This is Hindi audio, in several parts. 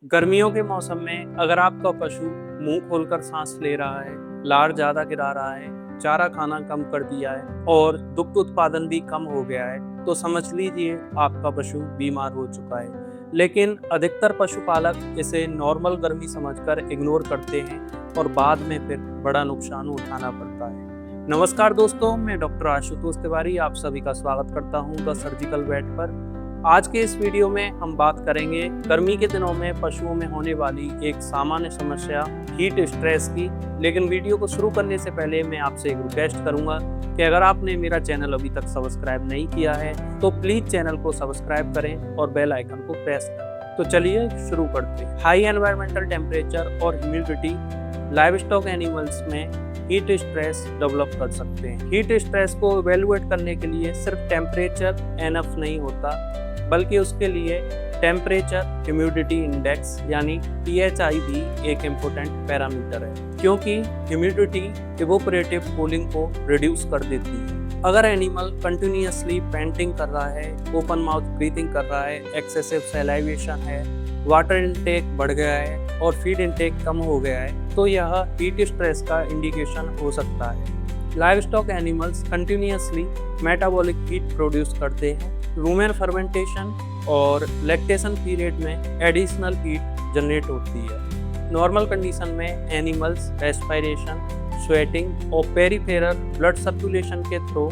गर्मियों के मौसम में अगर आपका पशु मुंह खोलकर सांस ले रहा है, लार ज्यादा गिरा रहा है, चारा खाना कम कर दिया है और दुग्ध उत्पादन भी कम हो गया है, तो समझ लीजिए आपका पशु बीमार हो चुका है। लेकिन अधिकतर पशुपालक इसे नॉर्मल गर्मी समझकर इग्नोर करते हैं और बाद में फिर बड़ा नुकसान उठाना पड़ता है। नमस्कार दोस्तों, मैं डॉक्टर आशुतोष तिवारी आप सभी का स्वागत करता हूं द सर्जिकल वेट पर। आज के इस वीडियो में हम बात करेंगे गर्मी के दिनों में पशुओं में होने वाली एक सामान्य समस्या हीट स्ट्रेस की। लेकिन वीडियो को शुरू करने से पहले मैं आपसे एक रिक्वेस्ट करूंगा कि अगर आपने मेरा चैनल अभी तक सब्सक्राइब नहीं किया है तो प्लीज चैनल को सब्सक्राइब करें और बेल आइकन को प्रेस करें। तो चलिए शुरू करते हैं। हाई एनवायरमेंटल टेम्परेचर और ह्यूमिडिटी लाइव स्टॉक एनिमल्स में हीट स्ट्रेस डेवलप कर सकते हैं। हीट स्ट्रेस को इवेलुएट करने के लिए सिर्फ टेम्परेचर एनफ नहीं होता, बल्कि उसके लिए टेम्परेचर ह्यूमिडिटी इंडेक्स यानी THI भी एक इम्पोर्टेंट पैरामीटर है, क्योंकि ह्यूमिडिटी इवोपरेटिव कूलिंग को रिड्यूस कर देती है। अगर एनिमल कंटिन्यूअसली पैंटिंग कर रहा है, ओपन माउथ ब्रीथिंग कर रहा है, एक्सेसिव सैलाइवेशन है, वाटर इनटेक बढ़ गया है और फीड इनटेक कम हो गया है, तो यह हीट स्ट्रेस का इंडिकेशन हो सकता है। Live stock animals continuously metabolic heat produce करते हैं। रूमेन फर्मेंटेशन और लैक्टेशन पीरियड में एडिशनल हीट जनरेट होती है। नॉर्मल कंडीशन में एनिमल्स रेस्पिरेशन, स्वेटिंग और पेरिफेरल ब्लड सर्कुलेशन के थ्रू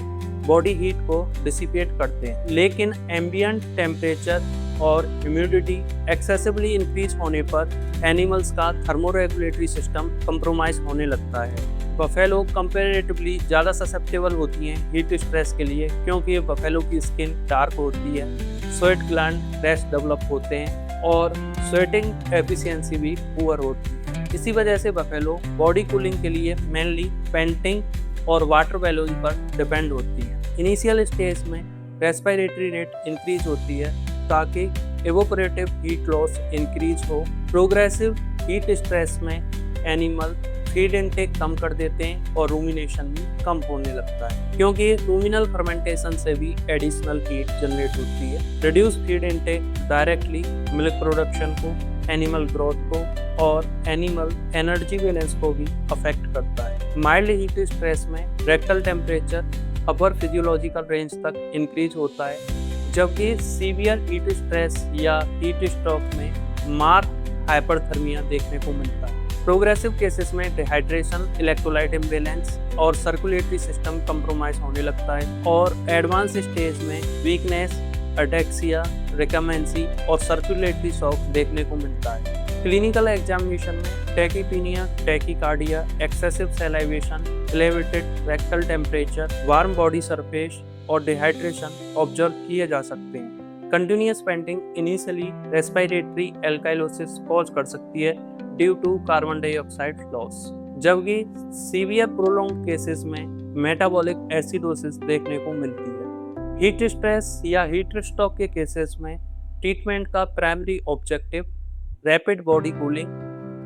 बॉडी हीट को डिसिपेट करते हैं। लेकिन एम्बिएंट टेम्परेचर और ह्यूमिडिटी एक्सेसिवली इंक्रीज होने पर एनिमल्स का थर्मोरेगुलेटरी सिस्टम कंप्रोमाइज होने लगता है। बफेलो कंपैरेटिवली ज़्यादा ससेप्टेबल होती हैं हीट स्ट्रेस के लिए, क्योंकि बफेलो की स्किन डार्क होती है, स्वेट ग्लैंड रैश डेवलप होते हैं और स्वेटिंग एफिशिएंसी भी पुअर होती है। इसी वजह से बफेलो बॉडी कूलिंग के लिए मेनली पेंटिंग और वाटर बैलून पर डिपेंड होती है। इनिशियल स्टेज में रेस्पिरेटरी रेट इंक्रीज होती है ताकि इवोपरेटिव हीट लॉस इंक्रीज हो। प्रोग्रेसिव हीट स्ट्रेस में एनिमल फीड इनटेक कम कर देते हैं और रूमिनेशन भी कम होने लगता है, क्योंकि रूमिनल फर्मेंटेशन से भी एडिशनल हीट जनरेट होती है। Reduce feed intake directly milk production को, एनिमल ग्रोथ को और एनिमल एनर्जी बैलेंस को भी अफेक्ट करता है। माइल्ड हीट स्ट्रेस में रेक्टल टेम्परेचर अपर फिजियोलॉजिकल रेंज तक इंक्रीज होता है, जबकि सीवियर हीट स्ट्रेस या हीट स्ट्रोक में मार्क हाइपरथर्मिया देखने को मिलता है। प्रोग्रेसिव केसेस में डिहाइड्रेशन, इलेक्ट्रोलाइट इम्बैलेंस और सर्कुलेटरी सिस्टम कंप्रोमाइज होने लगता है और एडवांस स्टेज में वीकनेस, अटैक्सिया, रिकमेंसी और सर्कुलेटरी शॉक देखने को मिलता है। क्लिनिकल एग्जामिनेशन में tachypnea, tachycardia, excessive salivation, elevated rectal temperature, warm body surface और डिहाइड्रेशन ऑब्जर्व किए जा सकते हैं। Continuous panting initially respiratory alkalosis cause कर सकती है due to carbon dioxide loss, जबकि सीवियर प्रोलॉन्ग केसेस में मेटाबॉलिक एसिडोसिस देखने को मिलती है। हीट स्ट्रेस या हीट स्ट्रोक के केसेस में ट्रीटमेंट का primary objective rapid body cooling,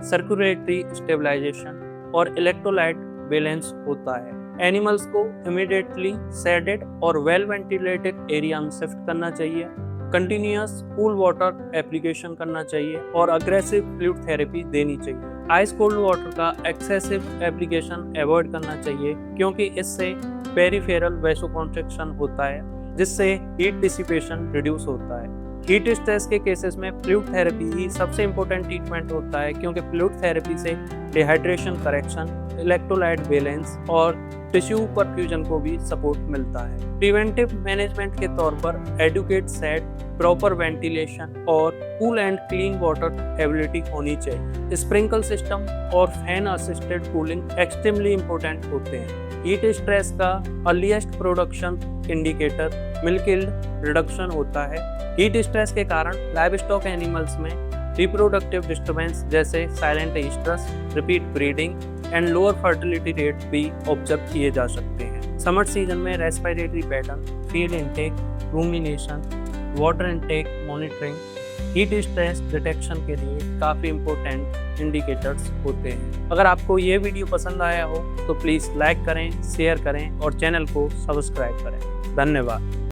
circulatory stabilization और इलेक्ट्रोलाइट बैलेंस होता है। एनिमल्स को इमीडिएटली सेडेड और वेल वेंटिलेटेड एरिया में शिफ्ट करना चाहिए, कंटिन्यूअस कूल वाटर एप्लीकेशन करना चाहिए और अग्रेसिव फ्लूइड थेरेपी देनी चाहिए। आइस कोल्ड वाटर का एक्सेसिव एप्लीकेशन अवॉइड करना चाहिए, क्योंकि इससे पेरिफेरल वैसोकॉन्स्ट्रिक्शन होता है, जिससे हीट डिसिपेशन रिड्यूस होता है। हीट स्ट्रेस के केसेस में फ्लूइड थेरेपी ही सबसे इम्पोर्टेंट ट्रीटमेंट होता है, क्योंकि फ्लूइड थेरेपी से डिहाइड्रेशन करेक्शन, इलेक्ट्रोलाइट बैलेंस और टिश्यू परफ्यूजन को भी सपोर्ट मिलता है। प्रिवेंटिव मैनेजमेंट के तौर पर एडुकेट सेट, प्रॉपर वेंटिलेशन और cool and clean water ability होनी चाहिए। स्प्रिंकल सिस्टम और fan assisted cooling extremely important होते हैं। हीट स्ट्रेस का earliest production indicator milk yield reduction होता है। हीट स्ट्रेस के कारण लाइव स्टॉक एनिमल्स में रिप्रोडक्टिव डिस्टर्बेंस जैसे silent oestrus, repeat breeding and lower fertility rate भी ऑब्जर्व किए जा सकते हैं। समर सीजन में respiratory pattern, feed intake, rumination, water intake monitoring heat stress detection के लिए काफ़ी इम्पोर्टेंट इंडिकेटर्स होते हैं। अगर आपको ये वीडियो पसंद आया हो तो प्लीज़ लाइक करें, शेयर करें और चैनल को सब्सक्राइब करें। धन्यवाद।